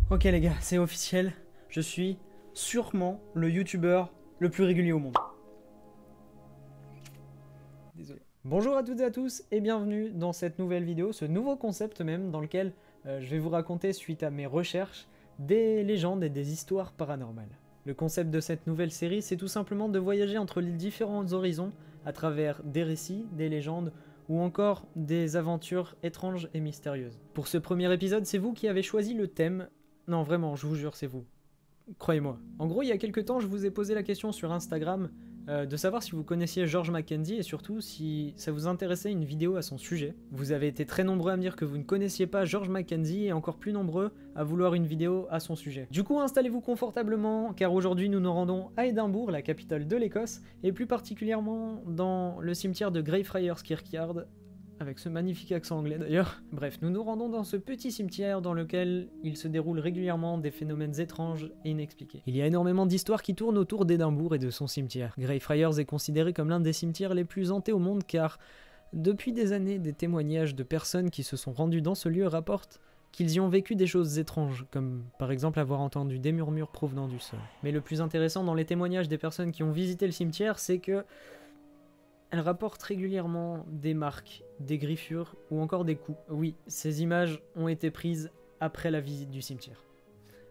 Ok les gars, c'est officiel, je suis sûrement le youtubeur le plus régulier au monde. Désolé. Bonjour à toutes et à tous et bienvenue dans cette nouvelle vidéo, ce nouveau concept même dans lequel je vais vous raconter suite à mes recherches des légendes et des histoires paranormales. Le concept de cette nouvelle série, c'est tout simplement de voyager entre les différents horizons à travers des récits, des légendes ou encore des aventures étranges et mystérieuses. Pour ce premier épisode, c'est vous qui avez choisi le thème. Non, vraiment, je vous jure, c'est vous. Croyez-moi. En gros, il y a quelques temps, je vous ai posé la question sur Instagram de savoir si vous connaissiez George Mackenzie et surtout si ça vous intéressait une vidéo à son sujet. Vous avez été très nombreux à me dire que vous ne connaissiez pas George Mackenzie et encore plus nombreux à vouloir une vidéo à son sujet. Du coup, installez-vous confortablement car aujourd'hui nous nous rendons à Édimbourg, la capitale de l'Écosse, et plus particulièrement dans le cimetière de Greyfriars Kirkyard, avec ce magnifique accent anglais d'ailleurs. Bref, nous nous rendons dans ce petit cimetière dans lequel il se déroule régulièrement des phénomènes étranges et inexpliqués. Il y a énormément d'histoires qui tournent autour d'Édimbourg et de son cimetière. Greyfriars est considéré comme l'un des cimetières les plus hantés au monde car, depuis des années, des témoignages de personnes qui se sont rendues dans ce lieu rapportent qu'ils y ont vécu des choses étranges, comme par exemple avoir entendu des murmures provenant du sol. Mais le plus intéressant dans les témoignages des personnes qui ont visité le cimetière, c'est que elle rapporte régulièrement des marques, des griffures ou encore des coups. Oui, ces images ont été prises après la visite du cimetière.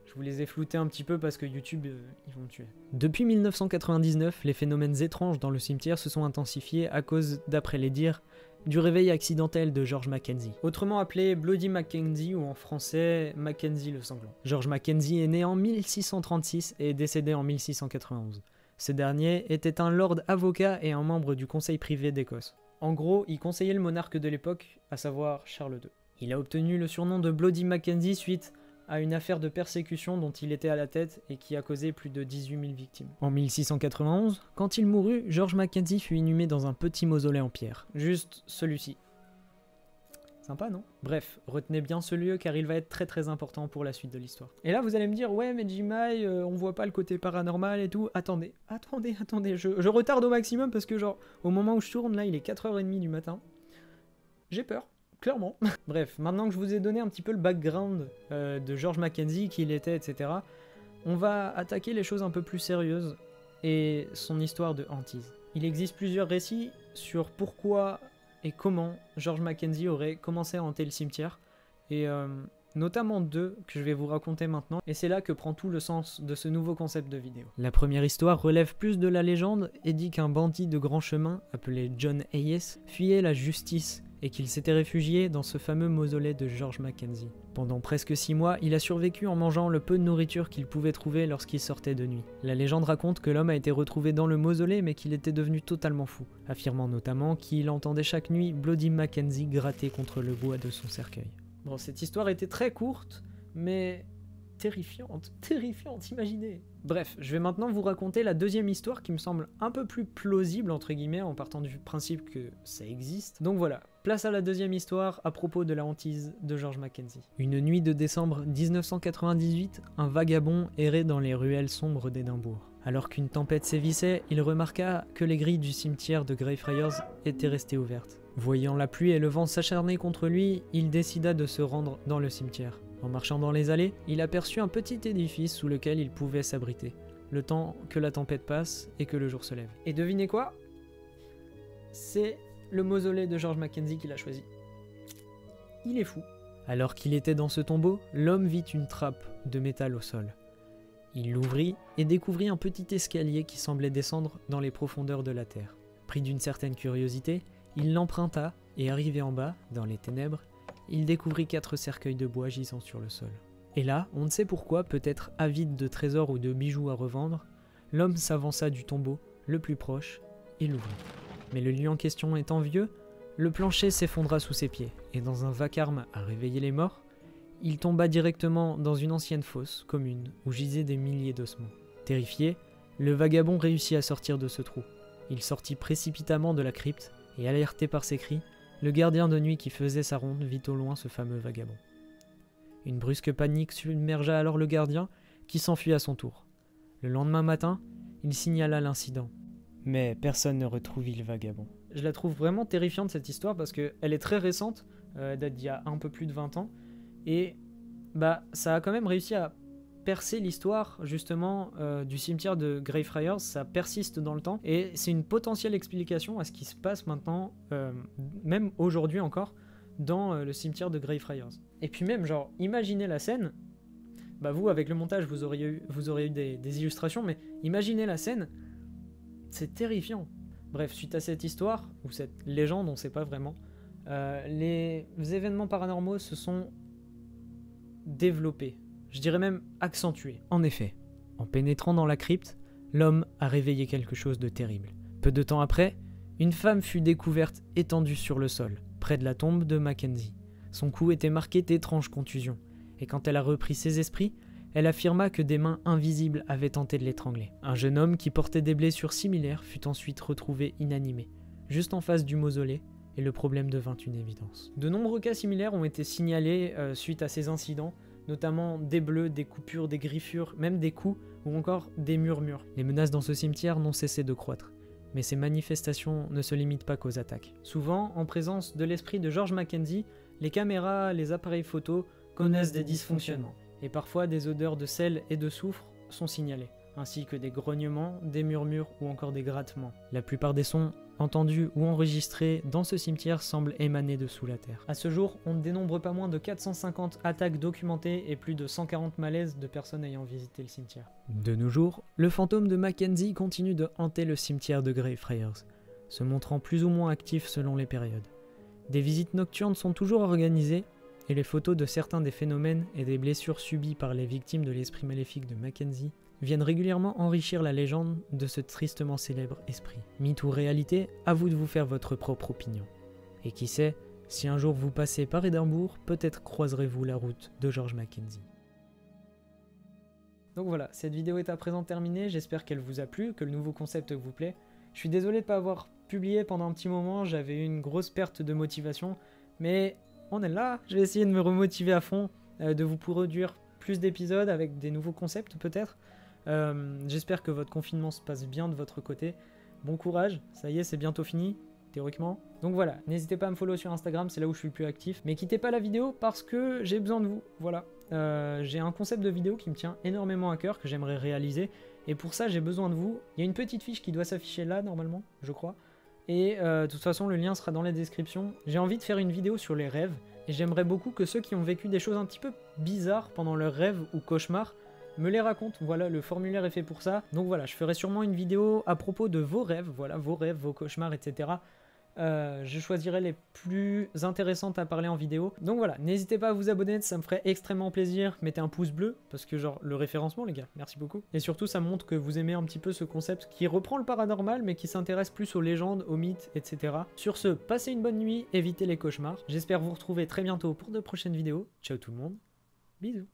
Je vous les ai floutées un petit peu parce que YouTube, ils vont me tuer. Depuis 1999, les phénomènes étranges dans le cimetière se sont intensifiés à cause, d'après les dires, du réveil accidentel de George Mackenzie, autrement appelé Bloody Mackenzie ou en français Mackenzie le sanglant. George Mackenzie est né en 1636 et est décédé en 1691. Ce dernier était un lord avocat et un membre du conseil privé d'Écosse. En gros, il conseillait le monarque de l'époque, à savoir Charles II. Il a obtenu le surnom de Bloody Mackenzie suite à une affaire de persécution dont il était à la tête et qui a causé plus de 18 000 victimes. En 1691, quand il mourut, George Mackenzie fut inhumé dans un petit mausolée en pierre. Juste celui-ci. Sympa, non? Bref, retenez bien ce lieu car il va être très important pour la suite de l'histoire. Et là, vous allez me dire, ouais, mais Jimai, on voit pas le côté paranormal et tout. Attendez, je retarde au maximum parce que, genre, au moment où je tourne, là, il est 4h30 du matin. J'ai peur, clairement. Bref, maintenant que je vous ai donné un petit peu le background de George Mackenzie, qui il était, etc., on va attaquer les choses un peu plus sérieuses et son histoire de hantise. Il existe plusieurs récits sur pourquoi et comment George Mackenzie aurait commencé à hanter le cimetière, et notamment deux que je vais vous raconter maintenant, et c'est là que prend tout le sens de ce nouveau concept de vidéo. La première histoire relève plus de la légende et dit qu'un bandit de grand chemin, appelé John Hayes, fuyait la justice et qu'il s'était réfugié dans ce fameux mausolée de George Mackenzie. Pendant presque 6 mois, il a survécu en mangeant le peu de nourriture qu'il pouvait trouver lorsqu'il sortait de nuit. La légende raconte que l'homme a été retrouvé dans le mausolée mais qu'il était devenu totalement fou, affirmant notamment qu'il entendait chaque nuit Bloody Mackenzie gratter contre le bois de son cercueil. Bon, cette histoire était très courte, mais terrifiante, imaginez. Bref, je vais maintenant vous raconter la deuxième histoire qui me semble un peu plus plausible, entre guillemets, en partant du principe que ça existe. Donc voilà, place à la deuxième histoire à propos de la hantise de George Mackenzie. Une nuit de décembre 1998, un vagabond errait dans les ruelles sombres d'Édimbourg. Alors qu'une tempête sévissait, il remarqua que les grilles du cimetière de Greyfriars étaient restées ouvertes. Voyant la pluie et le vent s'acharner contre lui, il décida de se rendre dans le cimetière. En marchant dans les allées, il aperçut un petit édifice sous lequel il pouvait s'abriter, le temps que la tempête passe et que le jour se lève. Et devinez quoi? C'est le mausolée de George Mackenzie qu'il a choisi. Il est fou. Alors qu'il était dans ce tombeau, l'homme vit une trappe de métal au sol. Il l'ouvrit et découvrit un petit escalier qui semblait descendre dans les profondeurs de la terre. Pris d'une certaine curiosité, il l'emprunta et arrivé en bas, dans les ténèbres, il découvrit 4 cercueils de bois gisant sur le sol. Et là, on ne sait pourquoi, peut-être avide de trésors ou de bijoux à revendre, l'homme s'avança du tombeau, le plus proche, et l'ouvrit. Mais le lieu en question étant vieux, le plancher s'effondra sous ses pieds, et dans un vacarme à réveiller les morts, il tomba directement dans une ancienne fosse commune où gisaient des milliers d'ossements. Terrifié, le vagabond réussit à sortir de ce trou. Il sortit précipitamment de la crypte, et alerté par ses cris, le gardien de nuit qui faisait sa ronde vit au loin ce fameux vagabond. Une brusque panique submergea alors le gardien, qui s'enfuit à son tour. Le lendemain matin, il signala l'incident. Mais personne ne retrouvit le vagabond. Je la trouve vraiment terrifiante cette histoire parce qu'elle est très récente, elle date d'il y a un peu plus de 20 ans, et bah ça a quand même réussi à percer l'histoire justement du cimetière de Greyfriars. Ça persiste dans le temps et c'est une potentielle explication à ce qui se passe maintenant, même aujourd'hui encore, dans le cimetière de Greyfriars. Et puis même, genre, imaginez la scène, bah vous, avec le montage, vous auriez eu des illustrations, mais imaginez la scène, c'est terrifiant. Bref, suite à cette histoire, ou cette légende, on ne sait pas vraiment, les événements paranormaux se sont développés, je dirais même accentués. En effet, en pénétrant dans la crypte, l'homme a réveillé quelque chose de terrible. Peu de temps après, une femme fut découverte étendue sur le sol, près de la tombe de Mackenzie. Son cou était marqué d'étranges contusions, et quand elle a repris ses esprits, elle affirma que des mains invisibles avaient tenté de l'étrangler. Un jeune homme qui portait des blessures similaires fut ensuite retrouvé inanimé, juste en face du mausolée, et le problème devint une évidence. De nombreux cas similaires ont été signalés suite à ces incidents, notamment des bleus, des coupures, des griffures, même des coups, ou encore des murmures. Les menaces dans ce cimetière n'ont cessé de croître. Mais ces manifestations ne se limitent pas qu'aux attaques. Souvent, en présence de l'esprit de George Mackenzie, les caméras, les appareils photo connaissent des dysfonctionnements, et parfois des odeurs de sel et de soufre sont signalées, ainsi que des grognements, des murmures ou encore des grattements. La plupart des sons entendus ou enregistrés dans ce cimetière semblent émaner de sous la terre. À ce jour, on ne dénombre pas moins de 450 attaques documentées et plus de 140 malaises de personnes ayant visité le cimetière. De nos jours, le fantôme de Mackenzie continue de hanter le cimetière de Greyfriars, se montrant plus ou moins actif selon les périodes. Des visites nocturnes sont toujours organisées, et les photos de certains des phénomènes et des blessures subies par les victimes de l'esprit maléfique de Mackenzie viennent régulièrement enrichir la légende de ce tristement célèbre esprit. Mythe ou réalité, à vous de vous faire votre propre opinion. Et qui sait, si un jour vous passez par Édimbourg, peut-être croiserez-vous la route de George Mackenzie. Donc voilà, cette vidéo est à présent terminée, j'espère qu'elle vous a plu, que le nouveau concept vous plaît. Je suis désolé de ne pas avoir publié pendant un petit moment, j'avais eu une grosse perte de motivation, mais on est là, je vais essayer de me remotiver à fond, de vous produire plus d'épisodes avec des nouveaux concepts peut-être. J'espère que votre confinement se passe bien de votre côté. Bon courage, ça y est, c'est bientôt fini, théoriquement. Donc voilà, n'hésitez pas à me follow sur Instagram, c'est là où je suis le plus actif. Mais quittez pas la vidéo parce que j'ai besoin de vous, voilà. J'ai un concept de vidéo qui me tient énormément à cœur, que j'aimerais réaliser. Et pour ça, j'ai besoin de vous. Il y a une petite fiche qui doit s'afficher là, normalement, je crois. Et de toute façon, le lien sera dans la description. J'ai envie de faire une vidéo sur les rêves. Et j'aimerais beaucoup que ceux qui ont vécu des choses un petit peu bizarres pendant leurs rêves ou cauchemars me les racontent. Voilà, le formulaire est fait pour ça. Donc voilà, je ferai sûrement une vidéo à propos de vos rêves. Voilà, vos rêves, vos cauchemars, etc. Je choisirai les plus intéressantes à parler en vidéo. Donc voilà, n'hésitez pas à vous abonner, ça me ferait extrêmement plaisir. Mettez un pouce bleu, parce que genre le référencement les gars, merci beaucoup. Et surtout ça montre que vous aimez un petit peu ce concept qui reprend le paranormal, mais qui s'intéresse plus aux légendes, aux mythes, etc. Sur ce, passez une bonne nuit, évitez les cauchemars. J'espère vous retrouver très bientôt pour de prochaines vidéos. Ciao tout le monde, bisous.